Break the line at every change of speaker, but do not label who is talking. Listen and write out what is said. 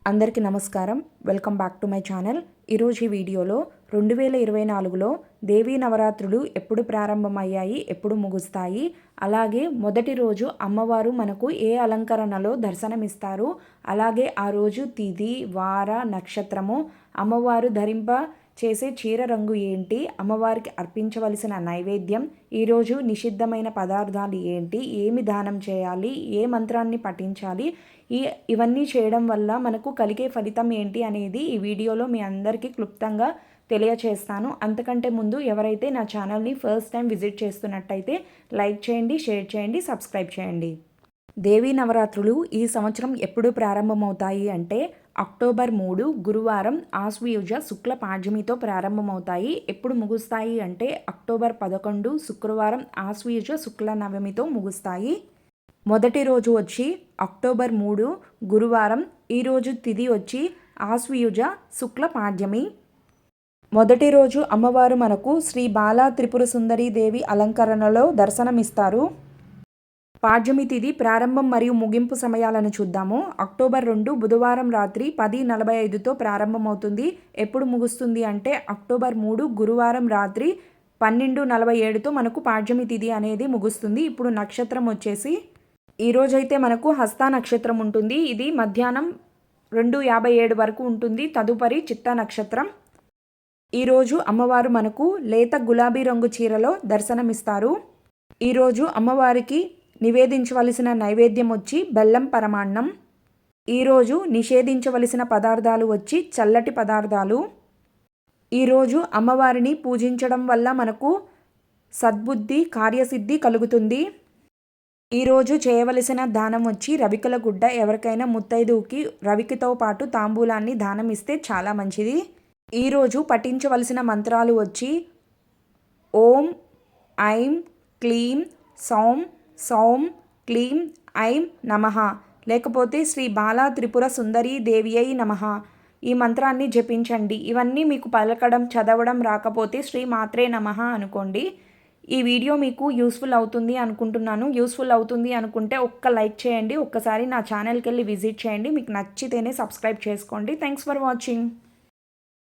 అందరికీ నమస్కారం. Welcome back to my channel. ఈరోజు ఈ వీడియోలో 2024లో దేవీ నవరాత్రులు ఎప్పుడు ప్రారంభమయ్యాయి, ఎప్పుడు ముగుస్తాయి, అలాగే మొదటి రోజు అమ్మవారు మనకు ఏ అలంకరణలో దర్శనమిస్తారు, అలాగే ఆ రోజు తిథి, వార, నక్షత్రము, అమ్మవారు ధరింప చేసే చీర రంగు ఏంటి, అమ్మవారికి అర్పించవలసిన నైవేద్యం, ఈరోజు నిషిద్ధమైన పదార్థాలు ఏంటి, ఏమి దానం చేయాలి, ఏ మంత్రాన్ని పఠించాలి, ఇవన్నీ చేయడం వల్ల మనకు కలిగే ఫలితం ఏంటి అనేది ఈ వీడియోలో మీ అందరికీ క్లుప్తంగా తెలియచేస్తాను. అంతకంటే ముందు ఎవరైతే నా ఛానల్ని ఫస్ట్ టైం విజిట్ చేస్తున్నట్టయితే లైక్ చేయండి, షేర్ చేయండి, సబ్స్క్రైబ్ చేయండి. దేవీ నవరాత్రులు ఈ సంవత్సరం ఎప్పుడు ప్రారంభమవుతాయి అంటే అక్టోబర్ 3 గురువారం ఆశ్వయుజ శుక్ల పాడ్యమితో ప్రారంభమవుతాయి. ఎప్పుడు ముగుస్తాయి అంటే అక్టోబర్ 11 శుక్రవారం ఆశ్వయుజ శుక్ల నవమితో ముగుస్తాయి. మొదటి రోజు వచ్చి అక్టోబర్ 3 గురువారం. ఈరోజు తిథి వచ్చి ఆశ్వయుజ శుక్ల పాడ్యమి. మొదటి రోజు అమ్మవారు మనకు శ్రీ బాలా త్రిపుర సుందరీ దేవి అలంకరణలో దర్శనమిస్తారు. పాడ్యమి తిథి ప్రారంభం మరియు ముగింపు సమయాలను చూద్దాము. అక్టోబర్ 2 బుధవారం రాత్రి 10:45తో ప్రారంభమవుతుంది. ఎప్పుడు ముగుస్తుంది అంటే అక్టోబర్ 3 గురువారం రాత్రి 12:47తో మనకు పాడ్యమి తిథి అనేది ముగుస్తుంది. ఇప్పుడు నక్షత్రం వచ్చేసి ఈరోజైతే మనకు హస్త నక్షత్రం ఉంటుంది. ఇది మధ్యాహ్నం 2:57 వరకు ఉంటుంది. తదుపరి చిత్త నక్షత్రం. ఈరోజు అమ్మవారు మనకు లేత గులాబీ రంగు చీరలో దర్శనమిస్తారు. ఈరోజు అమ్మవారికి నివేదించవలసిన నైవేద్యం వచ్చి బెల్లం పరమాన్నం. ఈరోజు నిషేధించవలసిన పదార్థాలు వచ్చి చల్లటి పదార్థాలు. ఈరోజు అమ్మవారిని పూజించడం వల్ల మనకు సద్బుద్ధి, కార్యసిద్ధి కలుగుతుంది. ఈరోజు చేయవలసిన దానం వచ్చి రవికల గుడ్డ. ఎవరికైనా ముత్తైదువుకి రవికితో పాటు తాంబూలాన్ని దానం ఇస్తే చాలా మంచిది. ఈరోజు పఠించవలసిన మంత్రాలు వచ్చి ఓం ఐం క్లీం సౌం సౌం క్లీం ఐం నమః, లేకపోతే శ్రీ బాలా త్రిపుర సుందరీ దేవియై నమః. ఈ మంత్రాన్ని జపించండి. ఇవన్నీ మీకు పలకడం, చదవడం రాకపోతే శ్రీ మాత్రే నమః అనుకోండి. ఈ వీడియో మీకు యూస్ఫుల్ అవుతుంది అనుకుంటున్నాను. యూస్ఫుల్ అవుతుంది అనుకుంటే ఒక్క లైక్ చేయండి. ఒక్కసారి నా ఛానల్కి వెళ్ళి విజిట్ చేయండి. మీకు నచ్చితేనే సబ్స్క్రైబ్ చేసుకోండి. Thanks for watching.